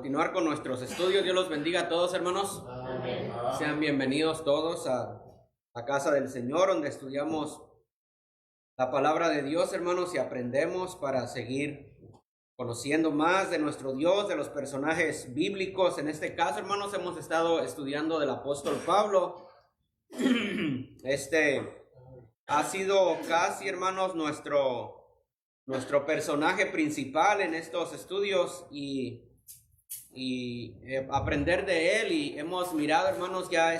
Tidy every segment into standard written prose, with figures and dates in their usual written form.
Continuar con nuestros estudios. Dios los bendiga a todos, hermanos. Amén. Sean bienvenidos todos a casa del Señor, donde estudiamos la palabra de Dios, hermanos, y aprendemos para seguir conociendo más de nuestro Dios, de los personajes bíblicos. En este caso, hermanos, hemos estado estudiando del apóstol Pablo. Ha sido casi, hermanos, nuestro personaje principal en estos estudios y aprender de él. Y hemos mirado, hermanos, ya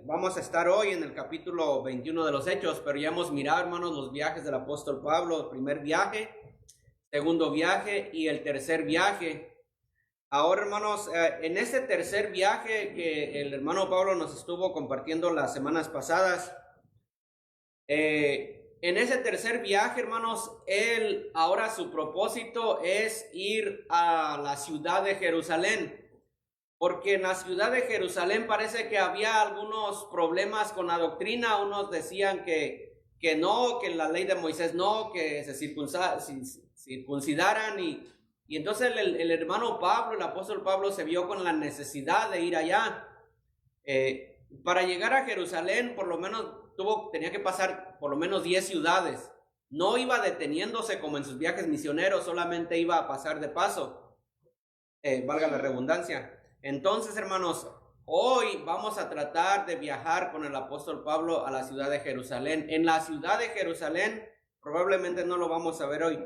vamos a estar hoy en el capítulo 21 de los Hechos, pero ya hemos mirado, hermanos, los viajes del apóstol Pablo: el primer viaje, segundo viaje y el tercer viaje. Ahora, hermanos, en este tercer viaje que el hermano Pablo nos estuvo compartiendo las semanas pasadas, en ese tercer viaje, hermanos, ahora su propósito es ir a la ciudad de Jerusalén, porque en la ciudad de Jerusalén parece que había algunos problemas con la doctrina. Unos decían que no, que la ley de Moisés no, que se circuncidaran, y entonces el hermano Pablo, el apóstol Pablo, se vio con la necesidad de ir allá. Para llegar a Jerusalén, por lo menos tenía que pasar por lo menos 10 ciudades. No iba deteniéndose como en sus viajes misioneros, solamente iba a pasar de paso, valga la redundancia. Entonces, hermanos, hoy vamos a tratar de viajar con el apóstol Pablo a la ciudad de Jerusalén. En la ciudad de Jerusalén, probablemente no lo vamos a ver hoy,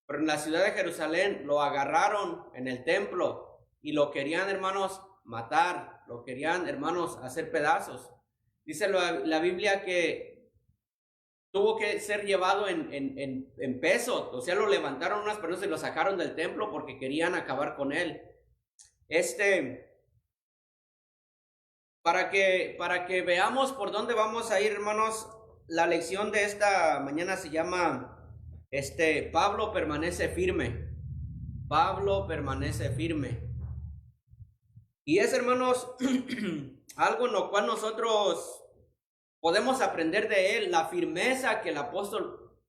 pero en la ciudad de Jerusalén lo agarraron en el templo y lo querían, hermanos, matar, lo querían, hermanos, hacer pedazos. Dice la Biblia que tuvo que ser llevado en peso, o sea, lo levantaron unas personas y lo sacaron del templo porque querían acabar con él. Para que veamos por dónde vamos a ir, hermanos, la lección de esta mañana se llama Pablo permanece firme. Pablo permanece firme. Y es, hermanos, algo en lo cual nosotros podemos aprender de él, la firmeza que el apóstol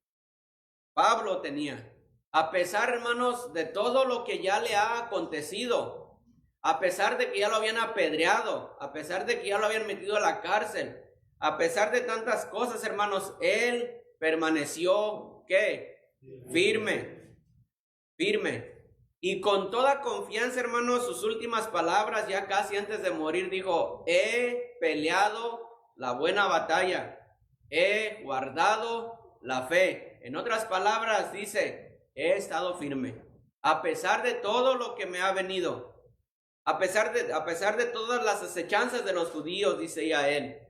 Pablo tenía. A pesar, hermanos, de todo lo que ya le ha acontecido, a pesar de que ya lo habían apedreado, a pesar de que ya lo habían metido a la cárcel, a pesar de tantas cosas, hermanos, él permaneció, ¿qué? Firme. Y con toda confianza, hermanos, sus últimas palabras, ya casi antes de morir, dijo: he peleado la buena batalla, he guardado la fe. En otras palabras, dice: he estado firme, a pesar de todo lo que me ha venido, a pesar de todas las acechanzas de los judíos, dice ya él.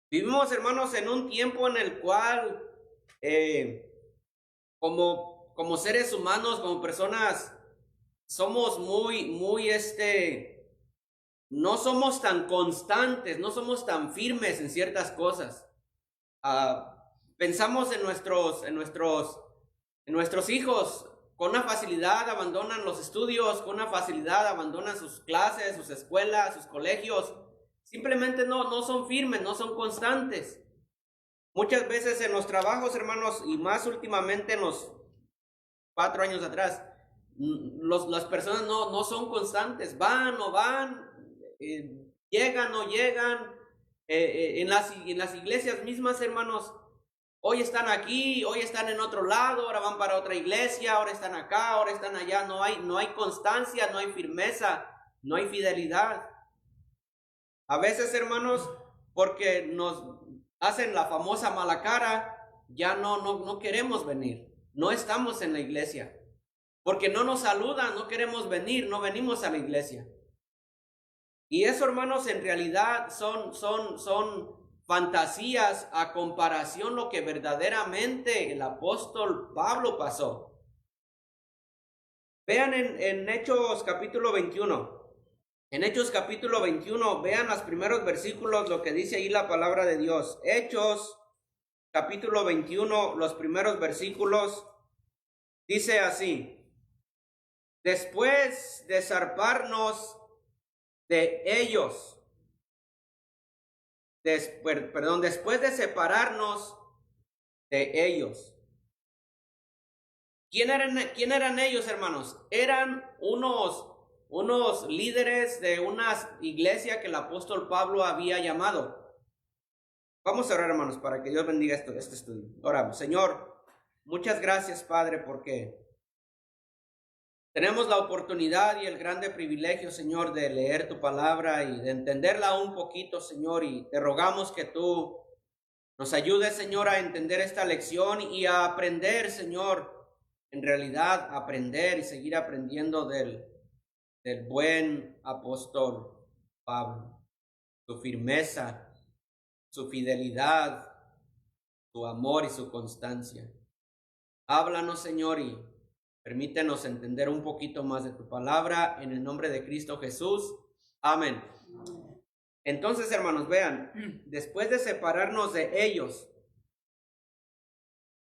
Vivimos, hermanos, en un tiempo en el cual, como seres humanos, como personas, somos no somos tan constantes, no somos tan firmes en ciertas cosas. Pensamos en nuestros hijos. Con una facilidad abandonan los estudios, con una facilidad abandonan sus clases, sus escuelas, sus colegios. Simplemente no son firmes, no son constantes. Muchas veces en los trabajos, hermanos, y más últimamente en los 4 años atrás, las personas no son constantes, van o van, llegan o llegan. En las iglesias mismas, hermanos, hoy están aquí, hoy están en otro lado, ahora van para otra iglesia, ahora están acá, ahora están allá. No hay constancia, no hay firmeza, no hay fidelidad. A veces, hermanos, porque nos hacen la famosa mala cara, ya no queremos venir, no estamos en la iglesia. Porque no nos saludan, no queremos venir, no venimos a la iglesia. Y eso, hermanos, en realidad son fantasías a comparación lo que verdaderamente el apóstol Pablo pasó. Vean en Hechos capítulo 21. En Hechos capítulo 21, vean los primeros versículos, lo que dice ahí la palabra de Dios. Hechos capítulo 21, los primeros versículos, dice así: después de zarparnos de ellos, después de separarnos de ellos, ¿Quién eran ellos, hermanos? Eran unos líderes de una iglesia que el apóstol Pablo había llamado. Vamos a orar, hermanos, para que Dios bendiga este estudio. Oramos. Señor, muchas gracias, Padre, porque tenemos la oportunidad y el grande privilegio, Señor, de leer tu palabra y de entenderla un poquito, Señor, y te rogamos que tú nos ayudes, Señor, a entender esta lección y a aprender, Señor, en realidad aprender y seguir aprendiendo del buen apóstol Pablo, su firmeza, su fidelidad, su amor y su constancia. Háblanos, Señor, y permítenos entender un poquito más de tu palabra en el nombre de Cristo Jesús. Amén. Entonces, hermanos, vean, después de separarnos de ellos,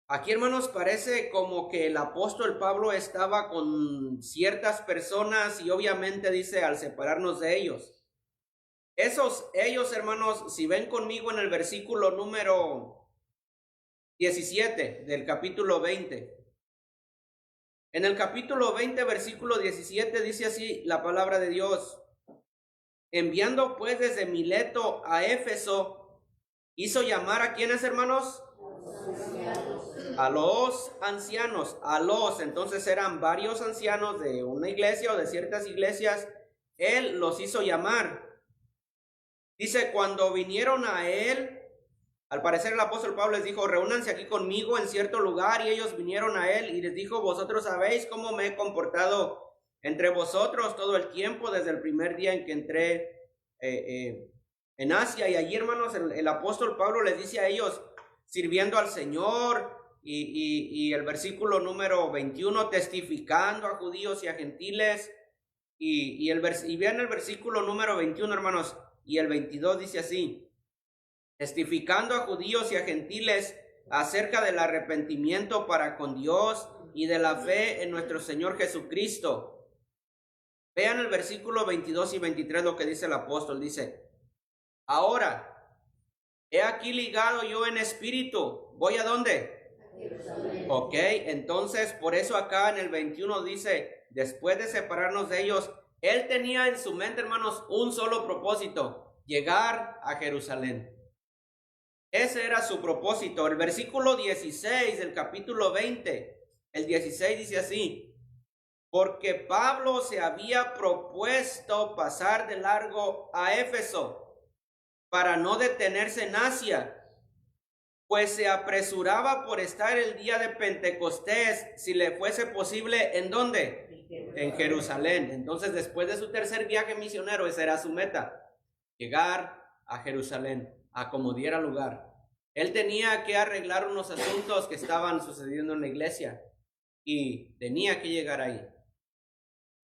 aquí, hermanos, parece como que el apóstol Pablo estaba con ciertas personas y obviamente dice al separarnos de ellos. Ellos, hermanos, si ven conmigo en el versículo número 17 del capítulo 20. En el capítulo 20, versículo 17, dice así la palabra de Dios. Enviando pues desde Mileto a Éfeso, hizo llamar ¿a quiénes, hermanos? A los ancianos, entonces eran varios ancianos de una iglesia o de ciertas iglesias. Él los hizo llamar. Dice, cuando vinieron a él, al parecer el apóstol Pablo les dijo, reúnanse aquí conmigo en cierto lugar, y ellos vinieron a él y les dijo, vosotros sabéis cómo me he comportado entre vosotros todo el tiempo, desde el primer día en que entré en Asia. Y allí, hermanos, el apóstol Pablo les dice a ellos, sirviendo al Señor, y el versículo número 21, testificando a judíos y a gentiles, y vean el versículo número 21, hermanos, y el 22 dice así, testificando a judíos y a gentiles acerca del arrepentimiento para con Dios y de la fe en nuestro Señor Jesucristo. Vean el versículo 22 y 23 lo que dice el apóstol, dice, ahora, he aquí ligado yo en espíritu, ¿voy a dónde? Ok, entonces por eso acá en el 21 dice, después de separarnos de ellos, él tenía en su mente, hermanos, un solo propósito, llegar a Jerusalén. Ese era su propósito. El versículo 16 del capítulo 20, el 16 dice así, porque Pablo se había propuesto pasar de largo a Éfeso para no detenerse en Asia, pues se apresuraba por estar el día de Pentecostés, si le fuese posible, ¿en dónde? En Jerusalén. Entonces, después de su tercer viaje misionero, esa era su meta, llegar a Jerusalén, a como diera lugar. Él tenía que arreglar unos asuntos que estaban sucediendo en la iglesia y tenía que llegar ahí.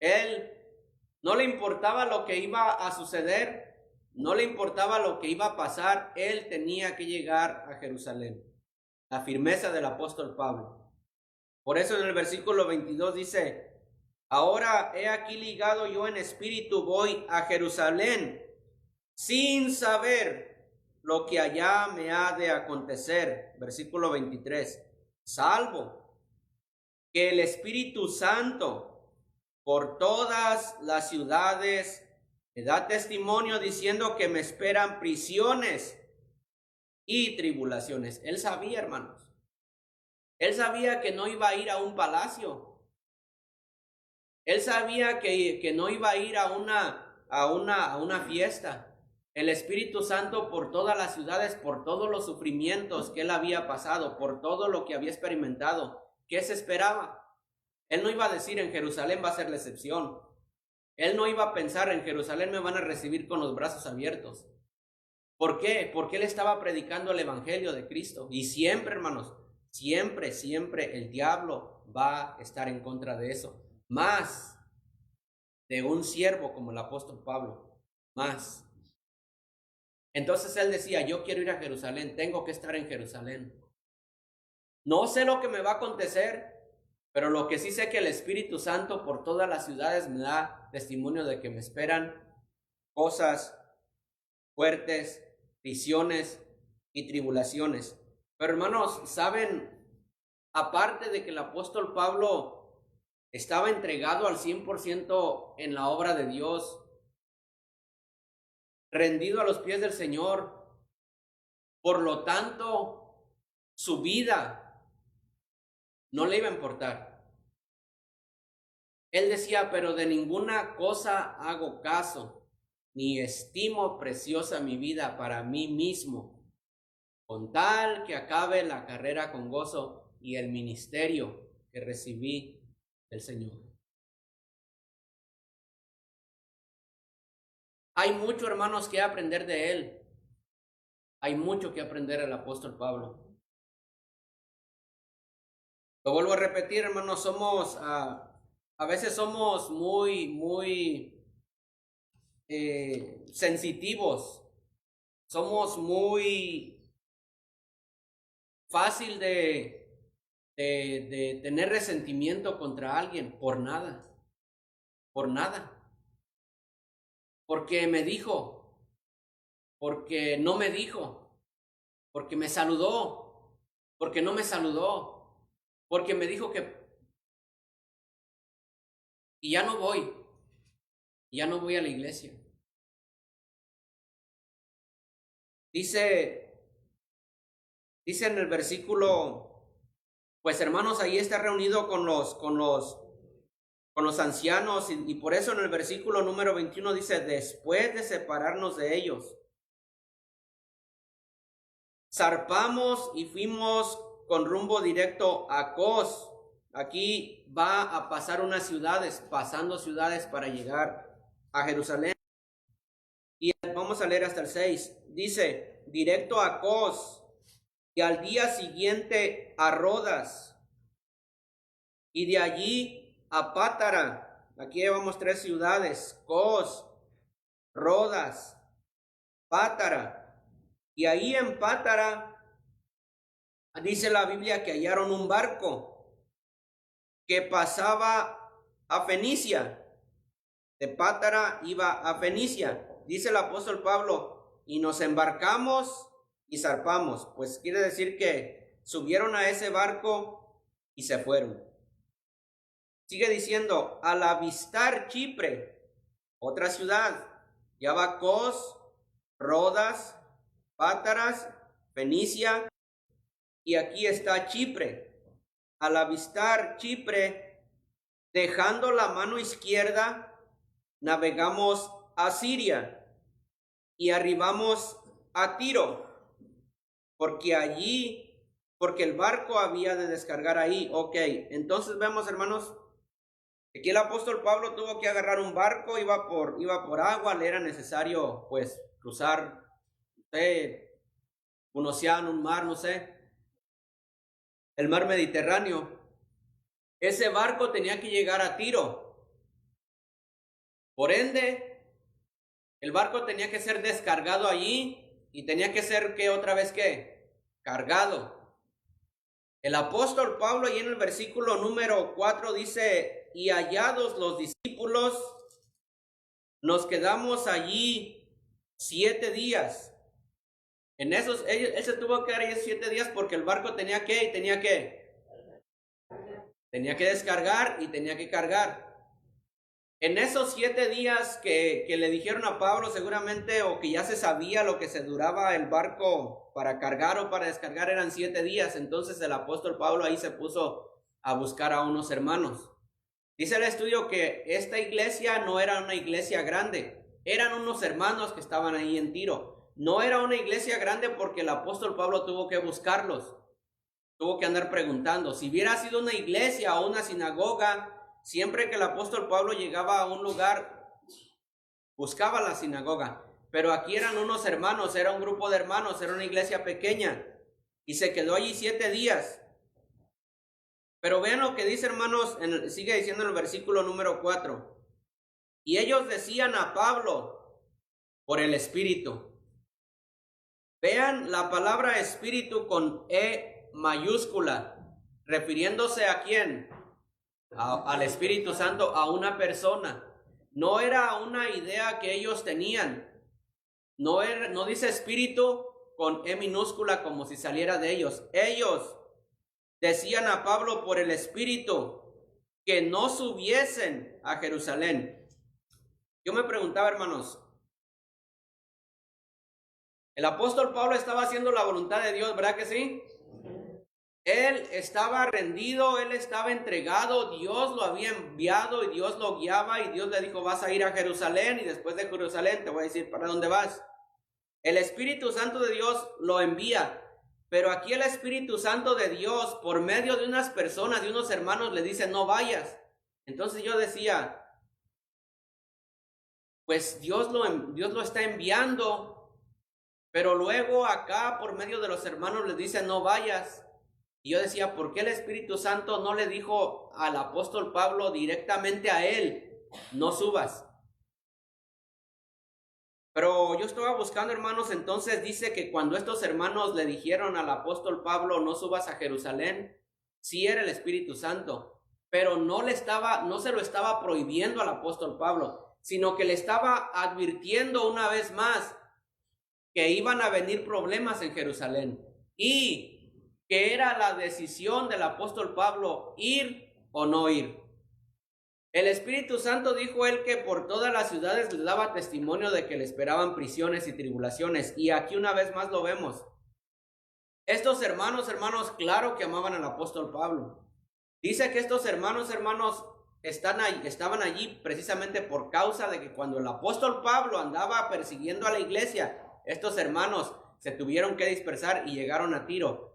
Él no le importaba lo que iba a suceder, no le importaba lo que iba a pasar, él tenía que llegar a Jerusalén. La firmeza del apóstol Pablo. Por eso en el versículo 22 dice, ahora he aquí ligado yo en espíritu, voy a Jerusalén, sin saber lo que allá me ha de acontecer. Versículo 23, salvo que el Espíritu Santo por todas las ciudades me da testimonio diciendo que me esperan prisiones y tribulaciones. Él sabía, hermanos. Él sabía que no iba a ir a un palacio. Él sabía que no iba a ir a una fiesta. El Espíritu Santo por todas las ciudades, por todos los sufrimientos que él había pasado, por todo lo que había experimentado, ¿qué se esperaba? Él no iba a decir en Jerusalén va a ser la excepción. Él no iba a pensar en Jerusalén me van a recibir con los brazos abiertos. ¿Por qué? Porque él estaba predicando el evangelio de Cristo. Y siempre, hermanos, siempre el diablo va a estar en contra de eso. Más de un siervo como el apóstol Pablo. Más. Entonces él decía, yo quiero ir a Jerusalén, tengo que estar en Jerusalén. No sé lo que me va a acontecer, pero lo que sí sé que el Espíritu Santo por todas las ciudades me da testimonio de que me esperan cosas fuertes, prisiones y tribulaciones. Pero hermanos, ¿saben aparte de que el apóstol Pablo estaba entregado al 100% en la obra de Dios, rendido a los pies del Señor, por lo tanto, su vida no le iba a importar. Él decía, pero de ninguna cosa hago caso, ni estimo preciosa mi vida para mí mismo, con tal que acabe la carrera con gozo y el ministerio que recibí del Señor. Hay mucho, hermanos, que aprender de él. Hay mucho que aprender del apóstol Pablo. Lo vuelvo a repetir, hermanos, a veces somos muy sensitivos. Somos muy fácil de tener resentimiento contra alguien por nada. Por nada. Porque me dijo, porque no me dijo, porque me saludó, porque no me saludó, porque me dijo que... Y ya no voy a la iglesia. Dice en el versículo, pues hermanos, ahí está reunido con los ancianos, y por eso en el versículo número 21 dice, después de separarnos de ellos, zarpamos y fuimos con rumbo directo a Cos. Aquí va a pasar unas ciudades, pasando ciudades para llegar a Jerusalén. Y vamos a leer hasta el 6. Dice, directo a Cos, y al día siguiente a Rodas, y de allí a Pátara. Aquí llevamos 3 ciudades, Cos, Rodas, Pátara. Y ahí en Pátara dice la Biblia que hallaron un barco que pasaba a Fenicia. De Pátara iba a Fenicia. Dice el apóstol Pablo, y nos embarcamos y zarpamos. Pues quiere decir que subieron a ese barco y se fueron. Sigue diciendo, al avistar Chipre, otra ciudad, ya va Cos, Rodas, Pátaras, Fenicia, y aquí está Chipre. Al avistar Chipre, dejando la mano izquierda, navegamos a Siria y arribamos a Tiro, porque el barco había de descargar ahí. Ok, entonces vemos, hermanos, aquí el apóstol Pablo tuvo que agarrar un barco, iba por agua, le era necesario pues cruzar, no sé, un océano, un mar, no sé, el mar Mediterráneo. Ese barco tenía que llegar a Tiro. Por ende, el barco tenía que ser descargado allí y tenía que ser, ¿qué otra vez qué? Cargado. El apóstol Pablo, ahí en el versículo número 4 dice, y hallados los discípulos, nos quedamos allí 7 días. En esos, él se tuvo que quedar ahí 7 días porque el barco tenía que descargar y tenía que cargar. En esos 7 días que le dijeron a Pablo seguramente, o que ya se sabía lo que se duraba el barco para cargar o para descargar, eran 7 días. Entonces el apóstol Pablo ahí se puso a buscar a unos hermanos. Dice el estudio que esta iglesia no era una iglesia grande, eran unos hermanos que estaban ahí en Tiro. No era una iglesia grande porque el apóstol Pablo tuvo que buscarlos, tuvo que andar preguntando. Si hubiera sido una iglesia o una sinagoga, siempre que el apóstol Pablo llegaba a un lugar, buscaba la sinagoga. Pero aquí eran unos hermanos, era un grupo de hermanos, era una iglesia pequeña. Y se quedó allí 7 días. Pero vean lo que dice, hermanos, sigue diciendo en el versículo número 4. Y ellos decían a Pablo, por el Espíritu. Vean la palabra Espíritu con E mayúscula, refiriéndose a quién, al Espíritu Santo, a una persona. No era una idea que ellos tenían. No dice Espíritu con E minúscula como si saliera de ellos. Ellos decían a Pablo por el Espíritu que no subiesen a Jerusalén. Yo me preguntaba, hermanos, el apóstol Pablo estaba haciendo la voluntad de Dios, ¿verdad que sí? Él estaba rendido, él estaba entregado, Dios lo había enviado y Dios lo guiaba y Dios le dijo, vas a ir a Jerusalén y después de Jerusalén te voy a decir para dónde vas. El Espíritu Santo de Dios lo envía, pero aquí el Espíritu Santo de Dios, por medio de unas personas, de unos hermanos, le dice, no vayas. Entonces yo decía, pues Dios lo está enviando, pero luego acá por medio de los hermanos le dice, no vayas. Y yo decía, ¿por qué el Espíritu Santo no le dijo al apóstol Pablo directamente a él, no subas? Pero yo estaba buscando, hermanos, entonces dice que cuando estos hermanos le dijeron al apóstol Pablo, no subas a Jerusalén, sí era el Espíritu Santo, pero no se lo estaba prohibiendo al apóstol Pablo, sino que le estaba advirtiendo una vez más que iban a venir problemas en Jerusalén y que era la decisión del apóstol Pablo ir o no ir. El Espíritu Santo dijo él que por todas las ciudades les daba testimonio de que le esperaban prisiones y tribulaciones. Y aquí una vez más lo vemos. Estos hermanos, claro que amaban al apóstol Pablo. Dice que estos hermanos, estaban allí precisamente por causa de que cuando el apóstol Pablo andaba persiguiendo a la iglesia, estos hermanos se tuvieron que dispersar y llegaron a Tiro.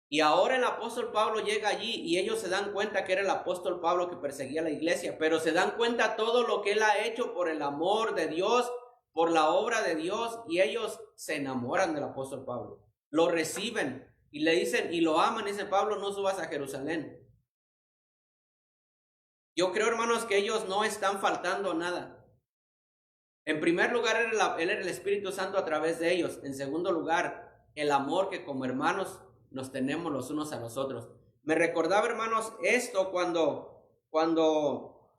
Y ahora el apóstol Pablo llega allí y ellos se dan cuenta que era el apóstol Pablo que perseguía a la iglesia, pero se dan cuenta todo lo que él ha hecho por el amor de Dios, por la obra de Dios, y ellos se enamoran del apóstol Pablo. Lo reciben y le dicen y lo aman. Dice Pablo, no subas a Jerusalén. Yo creo, hermanos, que ellos no están faltando nada. En primer lugar, él era el Espíritu Santo a través de ellos. En segundo lugar, el amor que como hermanos nos tenemos los unos a los otros. Me recordaba, hermanos, esto cuando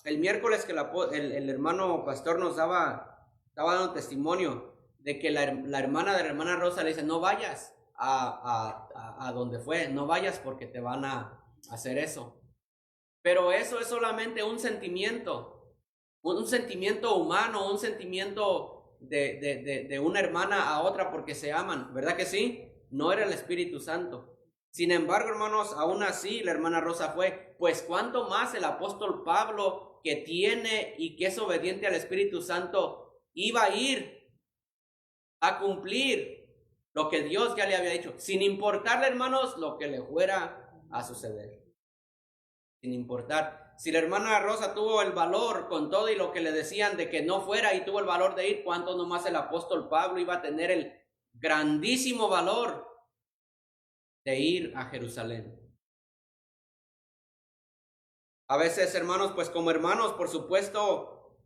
el miércoles que el hermano pastor estaba dando testimonio de que la hermana de la hermana Rosa le dice, no vayas a donde fue, no vayas porque te van a hacer eso. Pero eso es solamente un sentimiento humano, un sentimiento de una hermana a otra porque se aman, ¿verdad que sí? No era el Espíritu Santo. Sin embargo, hermanos, aún así la hermana Rosa fue. Pues cuánto más el apóstol Pablo, que tiene y que es obediente al Espíritu Santo, iba a ir a cumplir lo que Dios ya le había dicho, sin importarle, hermanos, lo que le fuera a suceder. Sin importar. Si la hermana Rosa tuvo el valor con todo y lo que le decían de que no fuera y tuvo el valor de ir, cuánto nomás el apóstol Pablo iba a tener el grandísimo valor de ir a Jerusalén. A veces, hermanos, pues como hermanos, por supuesto,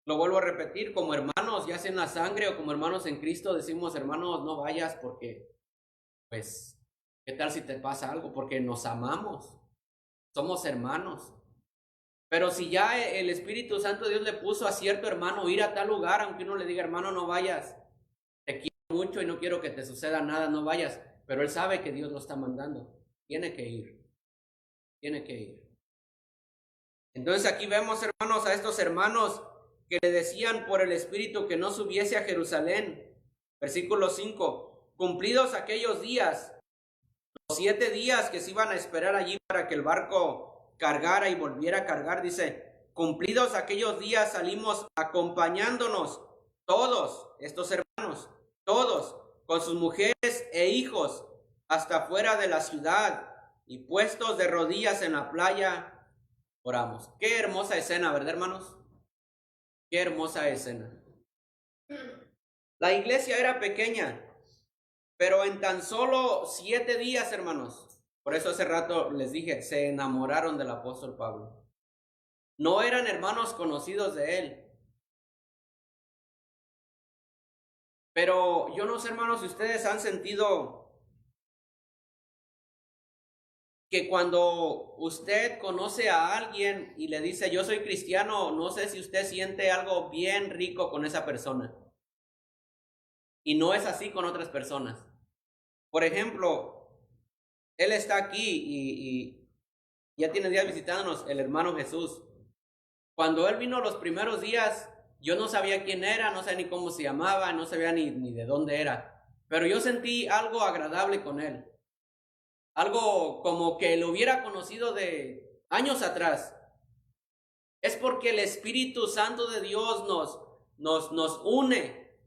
lo vuelvo a repetir, como hermanos, ya sea en la sangre o como hermanos en Cristo, decimos, hermanos, no vayas porque, pues, ¿qué tal si te pasa algo? Porque nos amamos, somos hermanos. Pero si ya el Espíritu Santo de Dios le puso a cierto hermano ir a tal lugar, aunque uno le diga, hermano, no vayas, te quiero mucho y no quiero que te suceda nada, no vayas. Pero él sabe que Dios lo está mandando. Tiene que ir. Tiene que ir. Entonces aquí vemos, hermanos, a estos hermanos que le decían por el Espíritu que no subiese a Jerusalén. Versículo 5. Cumplidos aquellos días, los 7 días que se iban a esperar allí para que el barco cargara y volviera a cargar, dice, cumplidos aquellos días salimos acompañándonos todos estos hermanos, todos, con sus mujeres e hijos, hasta fuera de la ciudad, y puestos de rodillas en la playa, oramos. Qué hermosa escena, ¿verdad, hermanos? Qué hermosa escena. La iglesia era pequeña, pero en tan solo 7 días, hermanos, por eso hace rato les dije, se enamoraron del apóstol Pablo. No eran hermanos conocidos de él. Pero yo no sé, hermanos, si ustedes han sentido que cuando usted conoce a alguien y le dice, yo soy cristiano, no sé si usted siente algo bien rico con esa persona. Y no es así con otras personas. Por ejemplo, él está aquí y ya tiene días visitándonos, el hermano Jesús. Cuando él vino los primeros días, yo no sabía quién era, no sabía ni cómo se llamaba, no sabía ni de dónde era. Pero yo sentí algo agradable con él. Algo como que lo hubiera conocido de años atrás. Es porque el Espíritu Santo de Dios nos une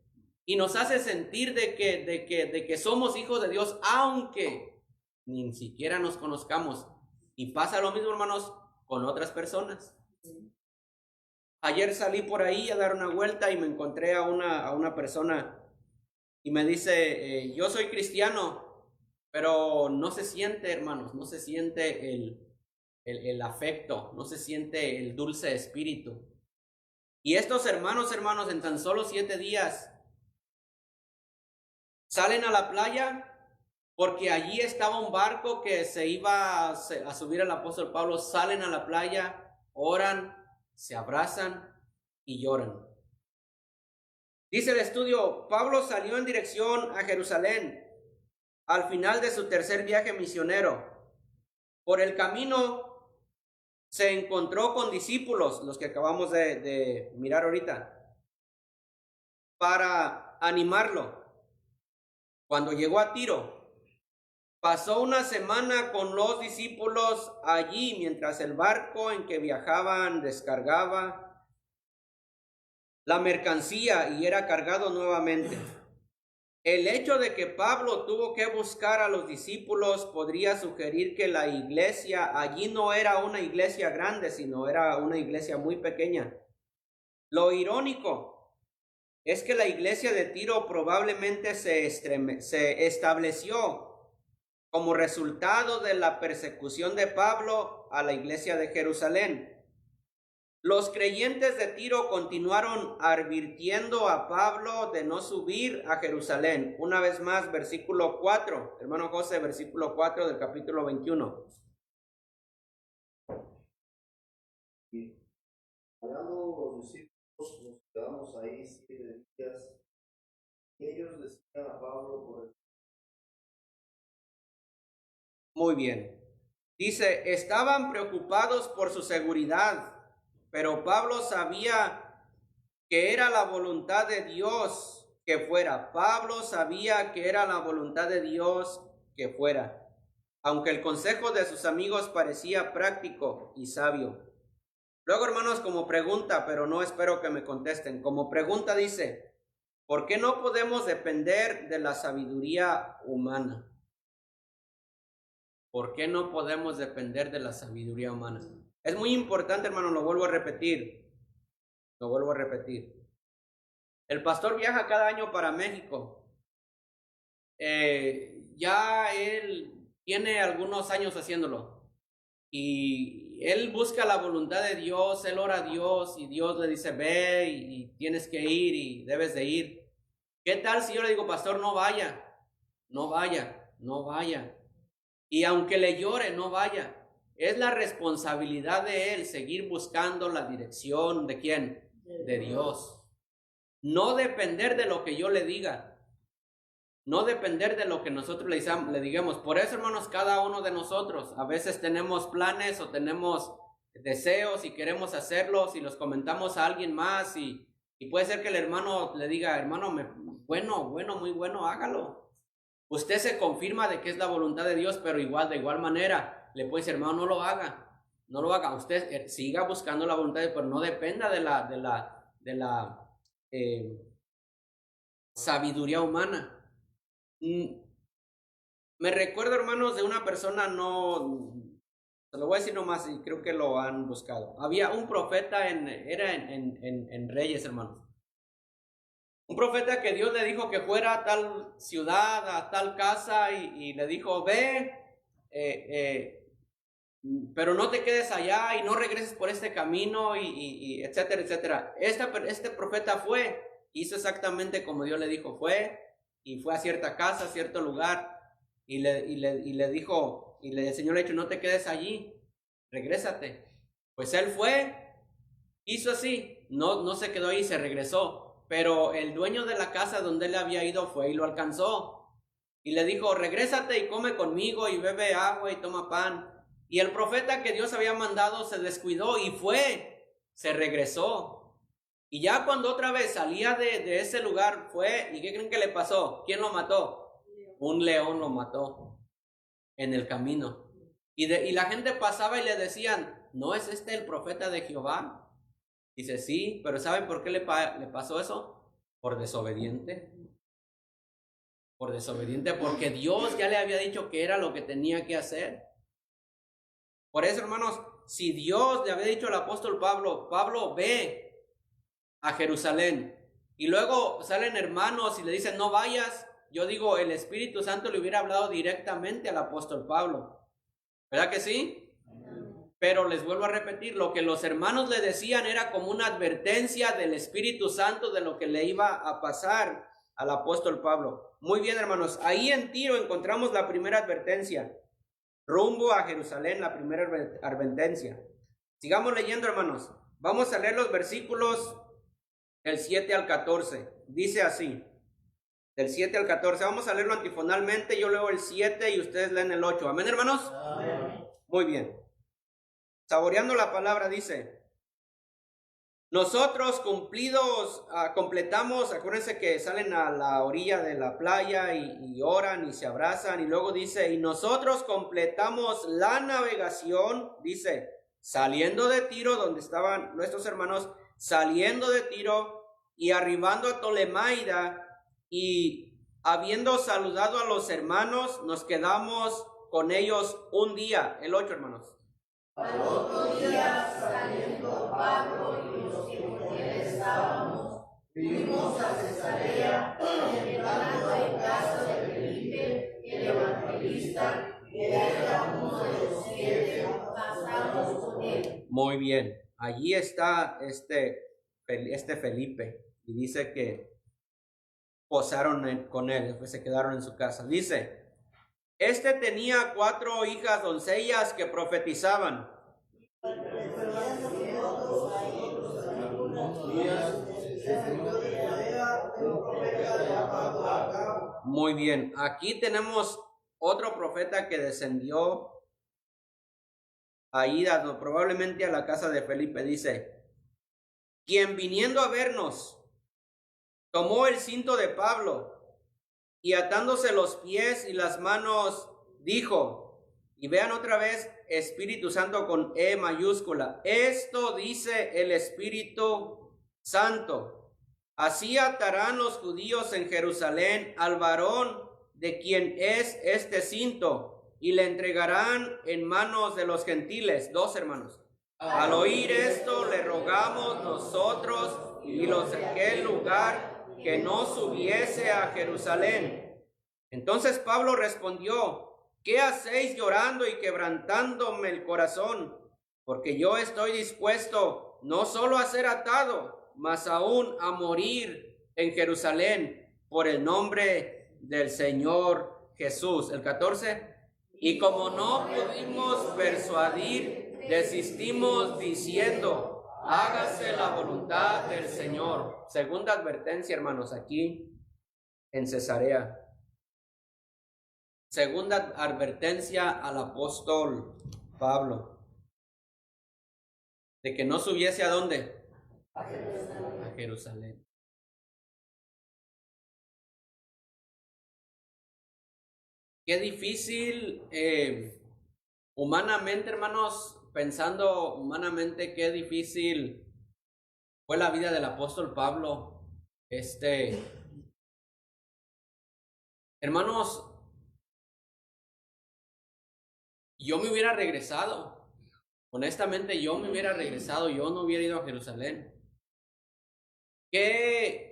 y nos hace sentir de que somos hijos de Dios, aunque ni siquiera nos conozcamos. Y pasa lo mismo, hermanos, con otras personas. Ayer salí por ahí a dar una vuelta y me encontré a una persona y me dice, yo soy cristiano, pero no se siente, hermanos, no se siente el afecto, no se siente el dulce espíritu. Y estos hermanos, en tan solo 7 días salen a la playa porque allí estaba un barco que se iba a subir al apóstol Pablo. Salen a la playa, oran, se abrazan y lloran. Dice el estudio, Pablo salió en dirección a Jerusalén al final de su tercer viaje misionero. Por el camino se encontró con discípulos, los que acabamos de mirar ahorita, para animarlo. Cuando llegó a Tiro, pasó una semana con los discípulos allí mientras el barco en que viajaban descargaba la mercancía y era cargado nuevamente. El hecho de que Pablo tuvo que buscar a los discípulos podría sugerir que la iglesia allí no era una iglesia grande, sino era una iglesia muy pequeña. Lo irónico es que la iglesia de Tiro probablemente se estableció como resultado de la persecución de Pablo a la iglesia de Jerusalén. Los creyentes de Tiro continuaron advirtiendo a Pablo de no subir a Jerusalén. Una vez más, versículo 4, hermano José, versículo 4 del capítulo 21. Y hallando los discípulos, nos quedamos ahí 7 días. Ellos decían a Pablo por el... Muy bien. Dice, estaban preocupados por su seguridad, pero Pablo sabía que era la voluntad de Dios que fuera. Pablo sabía que era la voluntad de Dios que fuera, aunque el consejo de sus amigos parecía práctico y sabio. Luego, hermanos, como pregunta, pero no espero que me contesten, como pregunta dice, ¿por qué no podemos depender de la sabiduría humana? ¿Por qué no podemos depender de la sabiduría humana? Es muy importante, hermano, lo vuelvo a repetir. El pastor viaja cada año para México. Ya él tiene algunos años haciéndolo. Y él busca la voluntad de Dios, él ora a Dios y Dios le dice, ve y tienes que ir y debes de ir. ¿Qué tal si yo le digo, pastor, no vaya? Y aunque le llore, no vaya. Es la responsabilidad de él seguir buscando la dirección ¿de quién? De Dios. No depender de lo que yo le diga. No depender de lo que nosotros le digamos. Por eso, hermanos, cada uno de nosotros, a veces tenemos planes o tenemos deseos y queremos hacerlos y los comentamos a alguien más y puede ser que el hermano le diga, hermano, muy bueno, hágalo. Usted se confirma de que es la voluntad de Dios, pero de igual manera, le puede decir, hermano, no lo haga. Usted siga buscando la voluntad de Dios, pero no dependa de la sabiduría humana. Me recuerdo, hermanos, de una persona, no, se lo voy a decir nomás y creo que lo han buscado. Había un profeta, era en Reyes, hermanos. Un profeta que Dios le dijo que fuera a tal ciudad, a tal casa y le dijo, ve, pero no te quedes allá y no regreses por este camino y etcétera, etcétera. Este profeta fue, hizo exactamente como Dios le dijo, fue a cierta casa, a cierto lugar y le dijo, el Señor le dijo, no te quedes allí, regrésate. Pues él fue, hizo así, no se quedó ahí, se regresó. Pero el dueño de la casa donde él había ido fue y lo alcanzó. y le dijo, regrésate y come conmigo y bebe agua y toma pan. Y el profeta que Dios había mandado se descuidó y se regresó. Y ya cuando otra vez salía de ese lugar fue, ¿y qué creen que le pasó? ¿Quién lo mató? Un león lo mató en el camino. Y la gente pasaba y le decían, ¿no es este el profeta de Jehová? Dice, sí, pero ¿saben por qué le pasó eso? Por desobediente. Por desobediente, porque Dios ya le había dicho que era lo que tenía que hacer. Por eso, hermanos, si Dios le había dicho al apóstol Pablo, ve a Jerusalén, y luego salen hermanos y le dicen, no vayas, yo digo, el Espíritu Santo le hubiera hablado directamente al apóstol Pablo. ¿Verdad que sí? Pero les vuelvo a repetir, lo que los hermanos le decían era como una advertencia del Espíritu Santo de lo que le iba a pasar al apóstol Pablo. Muy bien, hermanos, ahí en Tiro encontramos la primera advertencia. Rumbo a Jerusalén, la primera advertencia. Sigamos leyendo, hermanos. Vamos a leer los versículos del 7 al 14. Dice así, del 7 al 14. Vamos a leerlo antifonalmente. Yo leo el 7 y ustedes leen el 8. ¿Amén, hermanos? Amén. Muy bien. Saboreando la palabra dice, nosotros completamos, acuérdense que salen a la orilla de la playa y oran y se abrazan, y luego dice, y nosotros completamos la navegación, dice, saliendo de Tiro, donde estaban nuestros hermanos, saliendo de Tiro y arribando a Tolemaida, y habiendo saludado a los hermanos, nos quedamos con ellos un día, el 8, hermanos. Al otro día, saliendo Pablo y los que con él estábamos, fuimos a Cesarea, entrando en casa de Felipe, el evangelista, que era uno de los 7, pasamos con él. Muy bien, allí está este Felipe, y dice que posaron con él, después se quedaron en su casa. Dice, este tenía 4 hijas doncellas que profetizaban. Muy bien, aquí tenemos otro profeta que descendió ahí, probablemente a la casa de Felipe. Dice, quien viniendo a vernos, tomó el cinto de Pablo y atándose los pies y las manos, dijo, y vean otra vez Espíritu Santo con E mayúscula, esto dice el Espíritu Santo, así atarán los judíos en Jerusalén al varón de quien es este cinto, y le entregarán en manos de los gentiles. 2 hermanos. Al oír esto, le rogamos nosotros y los de aquel lugar que no subiese a Jerusalén. Entonces Pablo respondió, ¿qué hacéis llorando y quebrantándome el corazón? Porque yo estoy dispuesto no solo a ser atado, mas aún a morir en Jerusalén por el nombre del Señor Jesús. El 14. Y como no pudimos persuadir, desistimos diciendo, hágase la voluntad del Señor. Segunda advertencia, hermanos, aquí en Cesarea. Segunda advertencia al apóstol Pablo. De que no subiese ¿a dónde? A Jerusalén. A Jerusalén. Qué difícil, humanamente, hermanos, pensando humanamente, qué difícil fue la vida del apóstol Pablo. Hermanos, yo me hubiera regresado. Honestamente, yo me hubiera regresado. Yo no hubiera ido a Jerusalén. Qué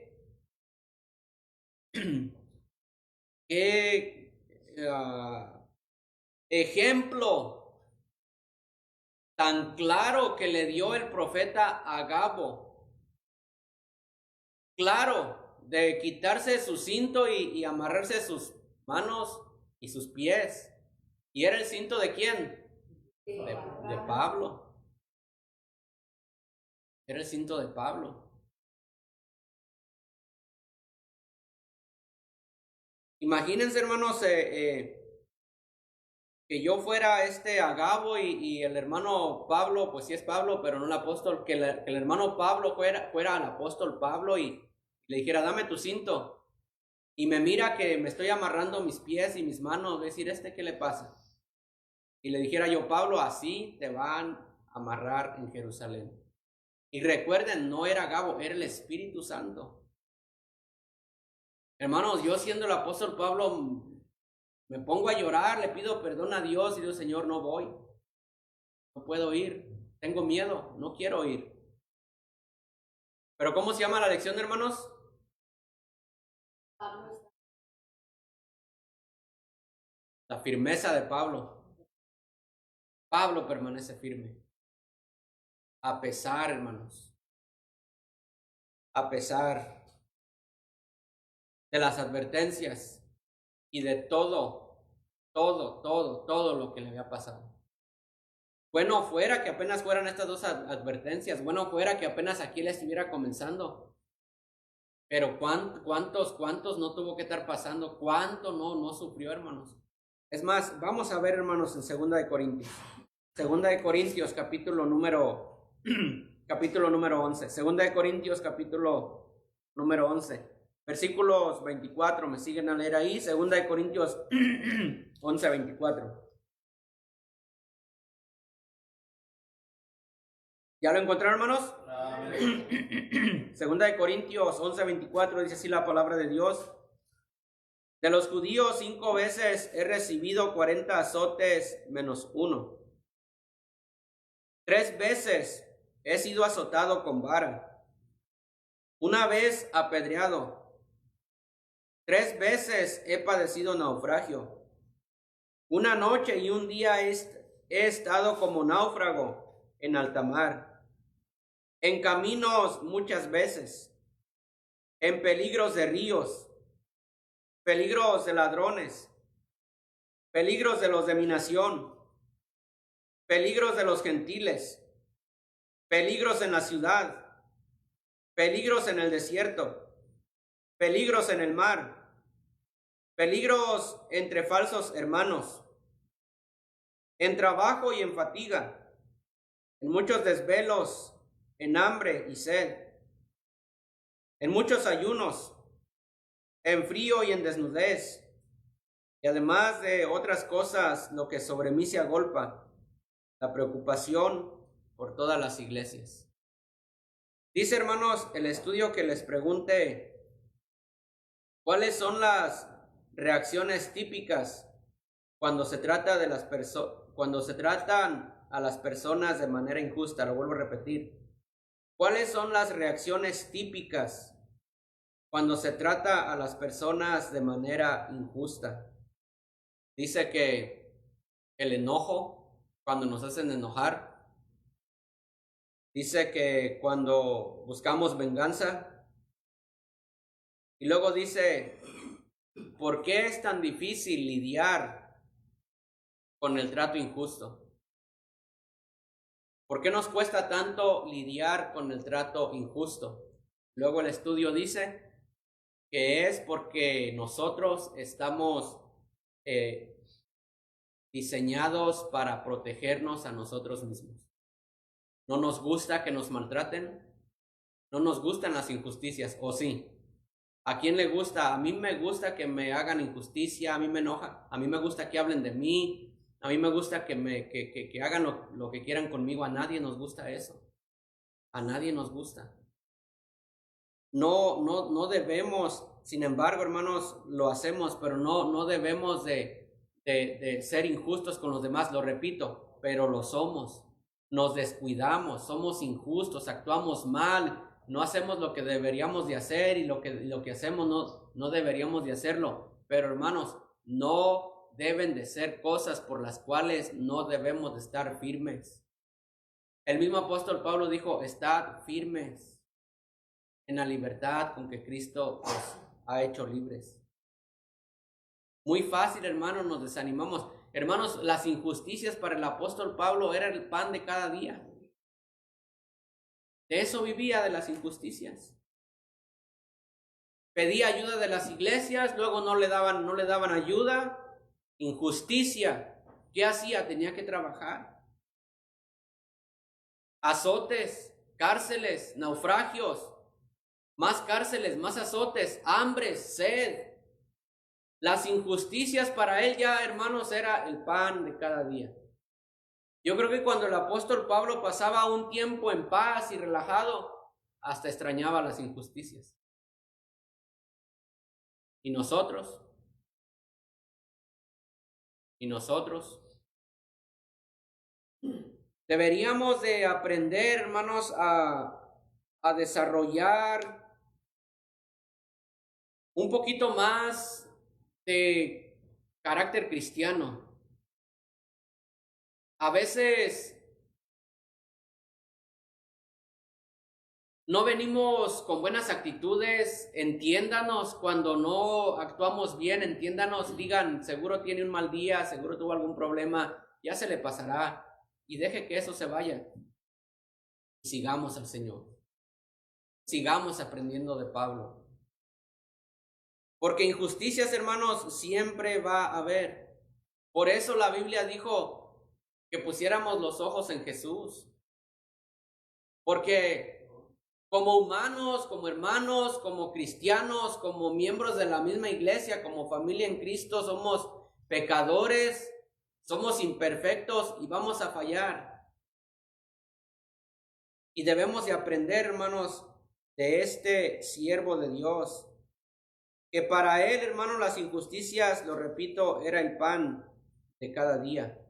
ejemplo tan claro que le dio el profeta Agabo. Claro, de quitarse su cinto y amarrarse sus manos y sus pies. ¿Y era el cinto de quién? De Pablo. Era el cinto de Pablo. Imagínense, hermanos, que yo fuera Agabo y el hermano Pablo, pues sí es Pablo, pero no el apóstol, que el hermano Pablo fuera al apóstol Pablo y le dijera, dame tu cinto. Y me mira que me estoy amarrando mis pies y mis manos, decir, ¿qué le pasa? Y le dijera yo, Pablo, así te van a amarrar en Jerusalén. Y recuerden, no era Agabo, era el Espíritu Santo. Hermanos, yo siendo el apóstol Pablo, me pongo a llorar, le pido perdón a Dios y digo, Señor, no voy, no puedo ir, tengo miedo, no quiero ir. Pero ¿cómo se llama la lección, hermanos? La firmeza de Pablo. Pablo permanece firme. A pesar, hermanos, a pesar de las advertencias y de todo lo que le había pasado. Bueno fuera que apenas fueran estas dos advertencias, bueno fuera que apenas aquí le estuviera comenzando. Pero ¿cuántos no tuvo que estar pasando? ¿Cuánto no sufrió, hermanos? Es más, vamos a ver, hermanos, en 2 de Corintios. 2 de Corintios, capítulo número 11. 2 de Corintios, capítulo número 11. Versículos 24, me siguen a leer ahí. 2 de Corintios 11, 24. ¿Ya lo encontraron, hermanos? Segunda de Corintios 11, 24 dice así la palabra de Dios. De los judíos 5 veces he recibido 40 azotes menos 1. 3 veces he sido azotado con vara. 1 vez apedreado. 3 veces he padecido naufragio. 1 noche y 1 día he estado como náufrago en alta mar. En caminos muchas veces, en peligros de ríos, peligros de ladrones, peligros de los de mi nación, peligros de los gentiles, peligros en la ciudad, peligros en el desierto, peligros en el mar, peligros entre falsos hermanos, en trabajo y en fatiga, en muchos desvelos, en hambre y sed, en muchos ayunos, en frío y en desnudez, y además de otras cosas, lo que sobre mí se agolpa, la preocupación por todas las iglesias. Dice, hermanos, el estudio que les pregunte, ¿cuáles son las reacciones típicas cuando se trata de cuando se tratan a las personas de manera injusta? Lo vuelvo a repetir. ¿Cuáles son las reacciones típicas cuando se trata a las personas de manera injusta? Dice que el enojo, cuando nos hacen enojar. Dice que cuando buscamos venganza. Y luego dice, ¿por qué es tan difícil lidiar con el trato injusto? ¿Por qué nos cuesta tanto lidiar con el trato injusto? Luego el estudio dice que es porque nosotros estamos diseñados para protegernos a nosotros mismos. No nos gusta que nos maltraten, no nos gustan las injusticias, ¿o sí? ¿A quién le gusta? A mí me gusta que me hagan injusticia, a mí me enoja, a mí me gusta que hablen de mí, a mí me gusta que hagan lo que quieran conmigo. A nadie nos gusta eso. A nadie nos gusta. No debemos, sin embargo, hermanos, lo hacemos, pero no debemos de ser injustos con los demás, lo repito, pero lo somos. Nos descuidamos, somos injustos, actuamos mal, no hacemos lo que deberíamos de hacer y lo que hacemos no deberíamos de hacerlo. Pero, hermanos, no deben de ser cosas por las cuales no debemos de estar firmes. El mismo apóstol Pablo dijo, estad firmes en la libertad con que Cristo os ha hecho libres. Muy fácil, hermanos, nos desanimamos. Hermanos, las injusticias para el apóstol Pablo era el pan de cada día. De eso vivía, de las injusticias. pedía ayuda de las iglesias, luego no le daban ayuda. Injusticia. ¿Qué hacía? Tenía que trabajar. Azotes, cárceles, naufragios, más cárceles, más azotes, hambre, sed. Las injusticias para él ya, hermanos, era el pan de cada día. Yo creo que cuando el apóstol Pablo pasaba un tiempo en paz y relajado, hasta extrañaba las injusticias. ¿Y nosotros? ¿Y nosotros? Deberíamos de aprender, hermanos, a desarrollar un poquito más de carácter cristiano. A veces no venimos con buenas actitudes, entiéndanos cuando no actuamos bien, entiéndanos, digan, seguro tiene un mal día, seguro tuvo algún problema, ya se le pasará, y deje que eso se vaya. Y sigamos al Señor, sigamos aprendiendo de Pablo. Porque injusticias, hermanos, siempre va a haber. Por eso la Biblia dijo que pusiéramos los ojos en Jesús. Porque como humanos, como hermanos, como cristianos, como miembros de la misma iglesia, como familia en Cristo, somos pecadores, somos imperfectos y vamos a fallar. Y debemos de aprender, hermanos, de este siervo de Dios, que para él, hermanos, las injusticias, lo repito, era el pan de cada día.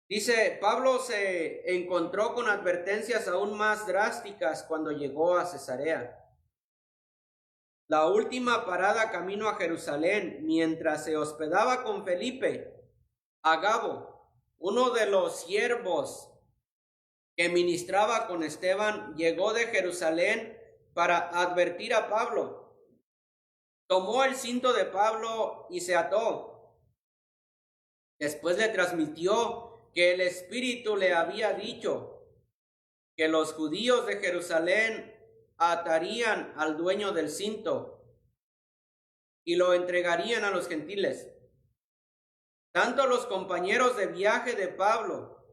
Dice, Pablo se encontró con advertencias aún más drásticas cuando llegó a Cesarea. La última parada camino a Jerusalén, mientras se hospedaba con Felipe, Agabo, uno de los siervos que ministraba con Esteban, llegó de Jerusalén para advertir a Pablo. Tomó el cinto de Pablo y se ató. Después le transmitió que el Espíritu le había dicho que los judíos de Jerusalén atarían al dueño del cinto y lo entregarían a los gentiles. Tanto los compañeros de viaje de Pablo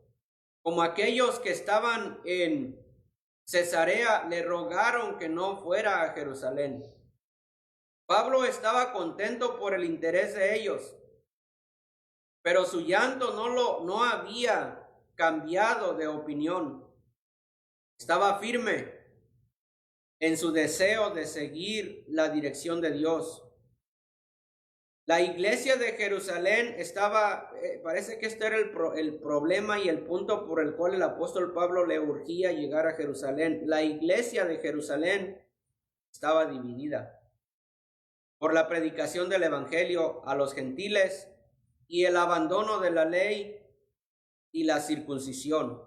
como aquellos que estaban en Cesarea le rogaron que no fuera a Jerusalén. Pablo estaba contento por el interés de ellos, pero su llanto no había cambiado de opinión. Estaba firme en su deseo de seguir la dirección de Dios. La iglesia de Jerusalén parece que este era el problema y el punto por el cual el apóstol Pablo le urgía llegar a Jerusalén. La iglesia de Jerusalén estaba dividida por la predicación del evangelio a los gentiles y el abandono de la ley y la circuncisión.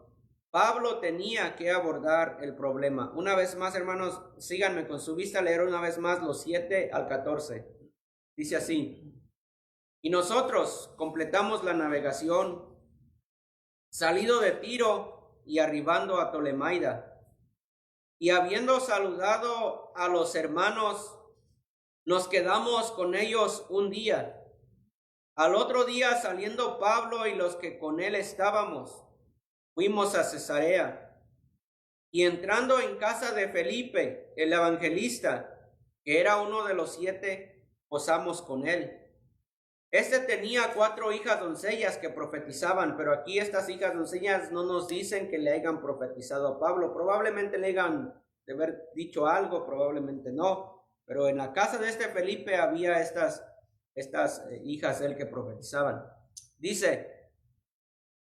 Pablo tenía que abordar el problema. Una vez más, hermanos, síganme con su vista, leer una vez más los 7 al 14. Dice así: y nosotros completamos la navegación, salido de Tiro y arribando a Tolemaida, y habiendo saludado a los hermanos, nos quedamos con ellos un día. Al otro día, saliendo Pablo y los que con él estábamos, fuimos a Cesarea, y entrando en casa de Felipe, el evangelista, que era uno de los 7, posamos con él. Este tenía 4 hijas doncellas que profetizaban, pero aquí estas hijas doncellas no nos dicen que le hayan profetizado a Pablo. Probablemente le hayan de haber dicho algo, probablemente no, pero en la casa de este Felipe había estas hijas de él que profetizaban. Dice,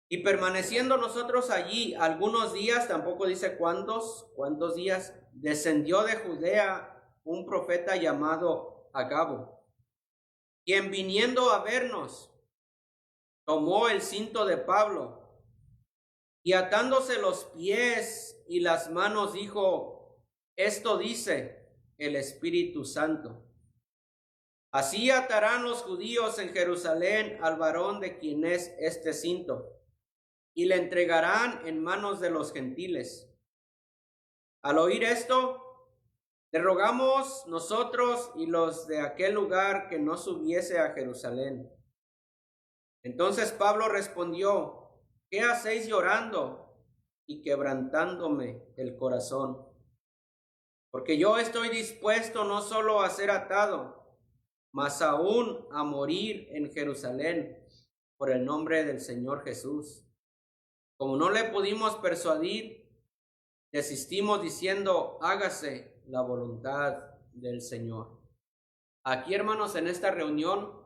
y permaneciendo nosotros allí algunos días, tampoco dice cuántos días, descendió de Judea un profeta llamado Agabo, quien viniendo a vernos, tomó el cinto de Pablo y atándose los pies y las manos dijo, esto dice el Espíritu Santo. Así atarán los judíos en Jerusalén al varón de quien es este cinto, y le entregarán en manos de los gentiles. Al oír esto, Le rogamos nosotros y los de aquel lugar que no subiese a Jerusalén. Entonces Pablo respondió, ¿qué hacéis llorando y quebrantándome el corazón? Porque yo estoy dispuesto no solo a ser atado, mas aún a morir en Jerusalén por el nombre del Señor Jesús. Como no le pudimos persuadir, desistimos diciendo, hágase la voluntad del Señor. Aquí, hermanos, en esta reunión,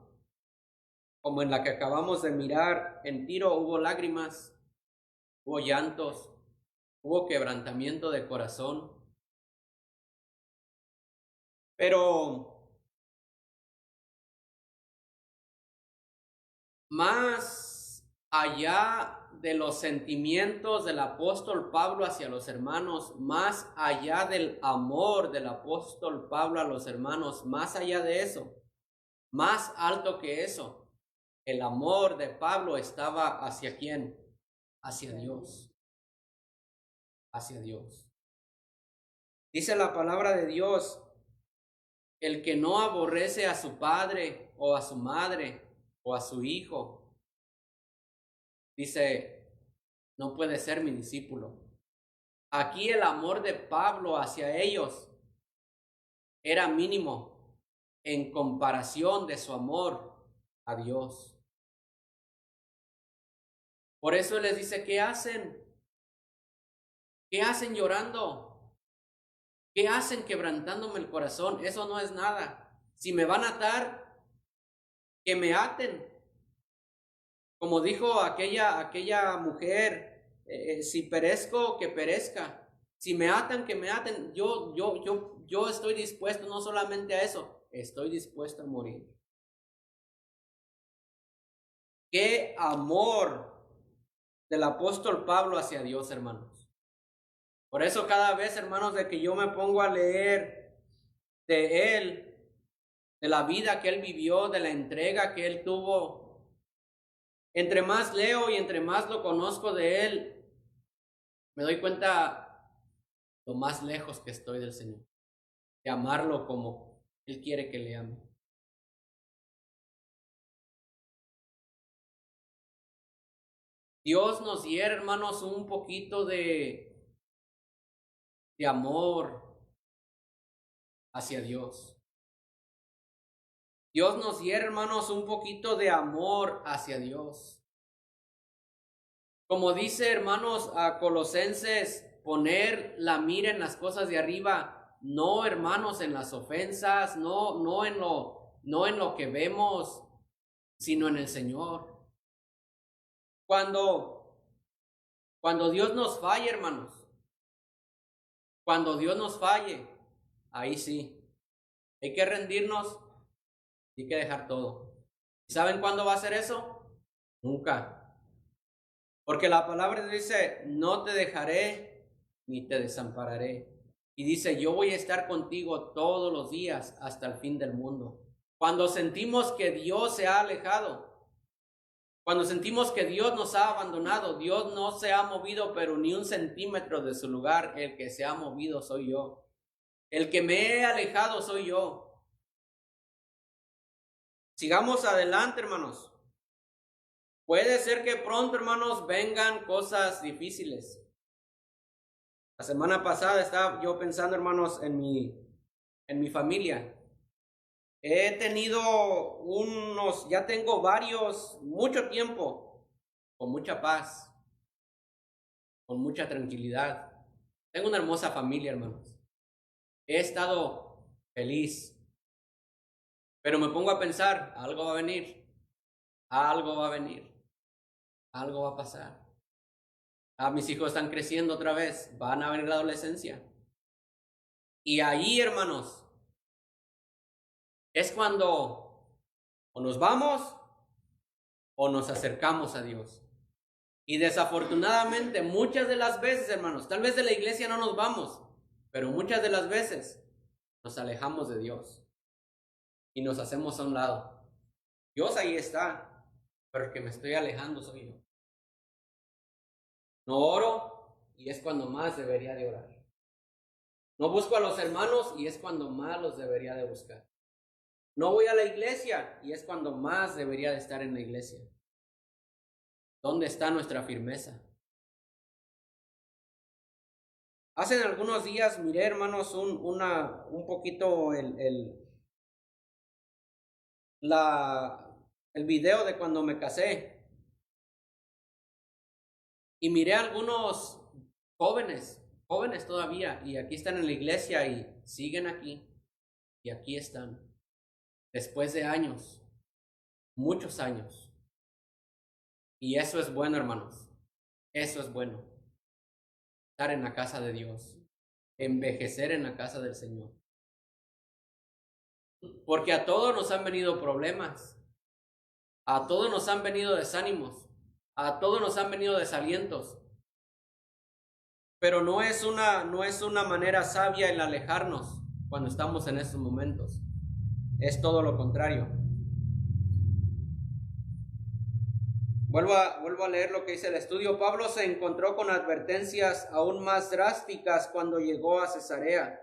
como en la que acabamos de mirar en Tiro, hubo lágrimas, hubo llantos, hubo quebrantamiento de corazón. Pero más allá de los sentimientos del apóstol Pablo hacia los hermanos, más allá del amor del apóstol Pablo a los hermanos, más allá de eso, más alto que eso, el amor de Pablo estaba hacia quién, hacia Dios, hacia Dios. Dice la palabra de Dios, el que no aborrece a su padre o a su madre o a su hijo, dice, no puede ser mi discípulo. Aquí el amor de Pablo hacia ellos era mínimo en comparación de su amor a Dios. Por eso les dice, ¿qué hacen? ¿Qué hacen llorando? ¿Qué hacen quebrantándome el corazón? Eso no es nada. Si me van a atar, que me aten. Como dijo aquella mujer, si perezco, que perezca. Si me atan, que me aten. Yo estoy dispuesto no solamente a eso, estoy dispuesto a morir. Qué amor del apóstol Pablo hacia Dios, hermanos. Por eso cada vez, hermanos, de que yo me pongo a leer de él, de la vida que él vivió, de la entrega que él tuvo, entre más leo y entre más lo conozco de él, me doy cuenta lo más lejos que estoy del Señor, de amarlo como él quiere que le ame. Dios nos diera, hermanos, un poquito de amor hacia Dios. Dios nos diera, hermanos, un poquito de amor hacia Dios. Como dice, hermanos, a Colosenses, poner la mira en las cosas de arriba, no, hermanos, en las ofensas, no en lo que vemos, sino en el Señor. Cuando Dios nos falle, hermanos, cuando Dios nos falle, ahí sí, hay que rendirnos y hay que dejar todo. ¿Y saben cuándo va a ser eso? Nunca. Porque la palabra dice, no te dejaré ni te desampararé. Y dice, yo voy a estar contigo todos los días hasta el fin del mundo. Cuando sentimos que Dios se ha alejado, cuando sentimos que Dios nos ha abandonado, Dios no se ha movido pero ni un centímetro de su lugar, el que se ha movido soy yo. El que me he alejado soy yo. Sigamos adelante, hermanos. Puede ser que pronto, hermanos, vengan cosas difíciles. La semana pasada estaba yo pensando, hermanos, en mi familia. He tenido ya tengo mucho tiempo, con mucha paz, con mucha tranquilidad. Tengo una hermosa familia, hermanos. He estado feliz, pero me pongo a pensar, algo va a venir, algo va a venir, algo va a pasar. Mis hijos están creciendo otra vez, van a venir la adolescencia. Y ahí, hermanos, es cuando o nos vamos o nos acercamos a Dios. Y desafortunadamente muchas de las veces, hermanos, tal vez de la iglesia no nos vamos, pero muchas de las veces nos alejamos de Dios y nos hacemos a un lado. Dios ahí está, pero el que me estoy alejando soy yo. No oro y es cuando más debería de orar. No busco a los hermanos y es cuando más los debería de buscar. No voy a la iglesia y es cuando más debería de estar en la iglesia. ¿Dónde está nuestra firmeza? Hace algunos días miré, hermanos, un poquito el video de cuando me casé. Y miré a algunos jóvenes todavía, y aquí están en la iglesia y siguen aquí. Y aquí están, después de años, muchos años. Y eso es bueno, hermanos. Eso es bueno. Estar en la casa de Dios. Envejecer en la casa del Señor. Porque a todos nos han venido problemas. A todos nos han venido desánimos. A todos nos han venido desalientos. Pero no es una manera sabia el alejarnos cuando estamos en estos momentos. Es todo lo contrario. Vuelvo a leer lo que dice el estudio. Pablo se encontró con advertencias aún más drásticas cuando llegó a Cesarea.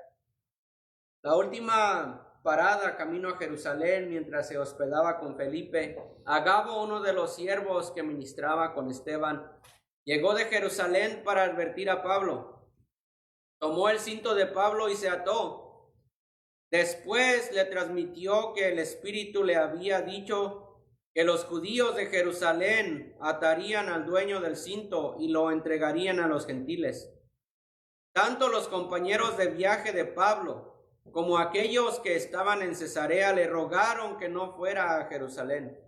La última parada camino a Jerusalén, mientras se hospedaba con Felipe, Agabo, uno de los siervos que ministraba con Esteban, llegó de Jerusalén para advertir a Pablo. Tomó el cinto de Pablo y se ató. Después le transmitió que el Espíritu le había dicho que los judíos de Jerusalén atarían al dueño del cinto y lo entregarían a los gentiles. Tanto los compañeros de viaje de Pablo como aquellos que estaban en Cesarea le rogaron que no fuera a Jerusalén.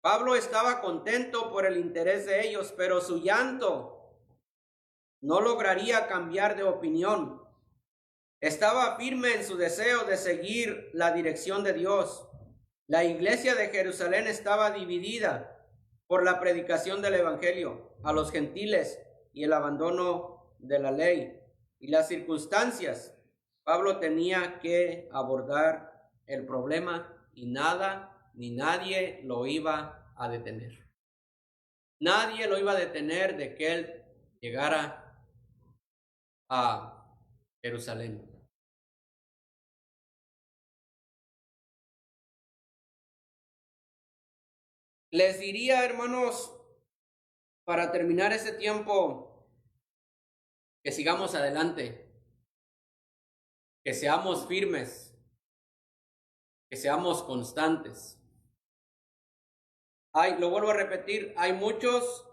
Pablo estaba contento por el interés de ellos, pero su llanto no lograría cambiar de opinión. Estaba firme en su deseo de seguir la dirección de Dios. La iglesia de Jerusalén estaba dividida por la predicación del evangelio a los gentiles y el abandono de la ley y las circunstancias. Pablo tenía que abordar el problema y nada ni nadie lo iba a detener. Nadie lo iba a detener de que él llegara a Jerusalén. Les diría, hermanos, para terminar este tiempo, que sigamos adelante, que seamos firmes, que seamos constantes. Lo vuelvo a repetir, hay muchos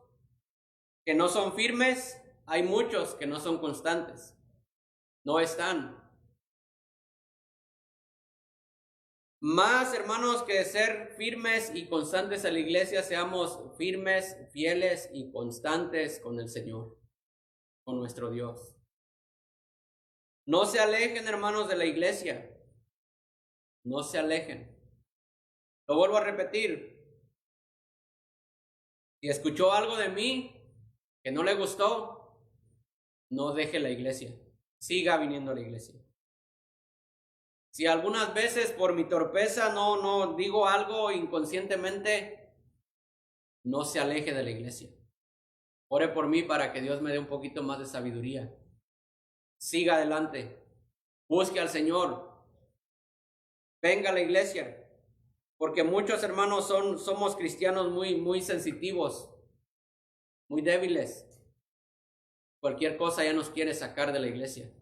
que no son firmes, hay muchos que no son constantes, no están. Más, hermanos, que ser firmes y constantes en la iglesia, seamos firmes, fieles y constantes con el Señor, con nuestro Dios. No se alejen, hermanos, de la iglesia. No se alejen. Lo vuelvo a repetir. Si escuchó algo de mí que no le gustó, no deje la iglesia. Siga viniendo a la iglesia. Si algunas veces por mi torpeza no digo algo inconscientemente, no se aleje de la iglesia. Ore por mí para que Dios me dé un poquito más de sabiduría. Siga adelante. Busque al Señor. Venga a la iglesia. Porque muchos hermanos somos cristianos muy sensitivos, muy débiles. Cualquier cosa ya nos quiere sacar de la iglesia.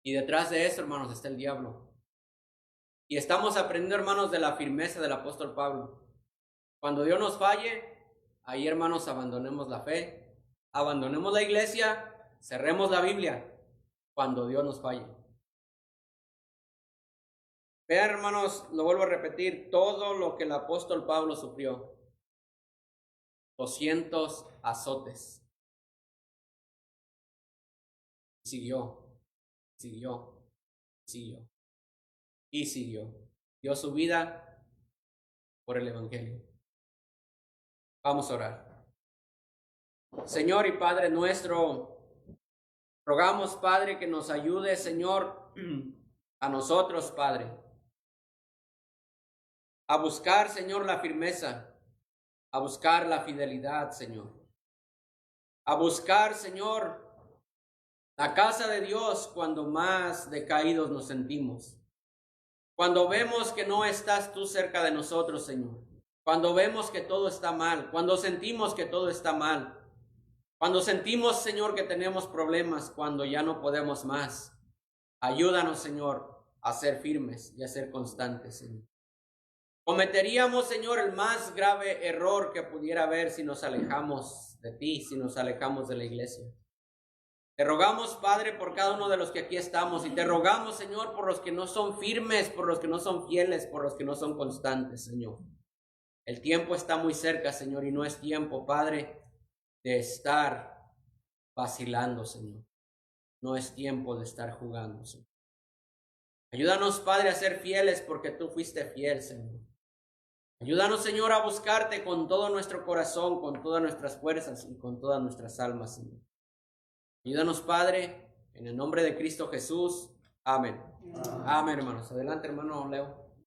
Y detrás de eso, hermanos, está el diablo. Y estamos aprendiendo, hermanos, de la firmeza del apóstol Pablo. Cuando Dios nos falle, ahí, hermanos, abandonemos la fe, abandonemos la iglesia, cerremos la Biblia, cuando Dios nos falle. Vean, hermanos, lo vuelvo a repetir, todo lo que el apóstol Pablo sufrió. 200 azotes. Siguió. Y siguió. Dio su vida por el evangelio. Vamos a orar. Señor y Padre nuestro, rogamos, Padre, que nos ayude, Señor, a nosotros, Padre, a buscar, Señor, la firmeza, a buscar la fidelidad, Señor, a buscar, Señor, La casa de Dios cuando más decaídos nos sentimos. Cuando vemos que no estás tú cerca de nosotros, Señor. Cuando vemos que todo está mal. Cuando sentimos que todo está mal. Cuando sentimos, Señor, que tenemos problemas. Cuando ya no podemos más. Ayúdanos, Señor, a ser firmes y a ser constantes, Señor. Cometeríamos, Señor, el más grave error que pudiera haber si nos alejamos de ti, si nos alejamos de la iglesia. Te rogamos, Padre, por cada uno de los que aquí estamos, y te rogamos, Señor, por los que no son firmes, por los que no son fieles, por los que no son constantes, Señor. El tiempo está muy cerca, Señor, y no es tiempo, Padre, de estar vacilando, Señor. No es tiempo de estar jugando, Señor. Ayúdanos, Padre, a ser fieles porque tú fuiste fiel, Señor. Ayúdanos, Señor, a buscarte con todo nuestro corazón, con todas nuestras fuerzas y con todas nuestras almas, Señor. Ayúdanos, Padre, en el nombre de Cristo Jesús. Amén. Amén, hermanos. Adelante, hermano Leo.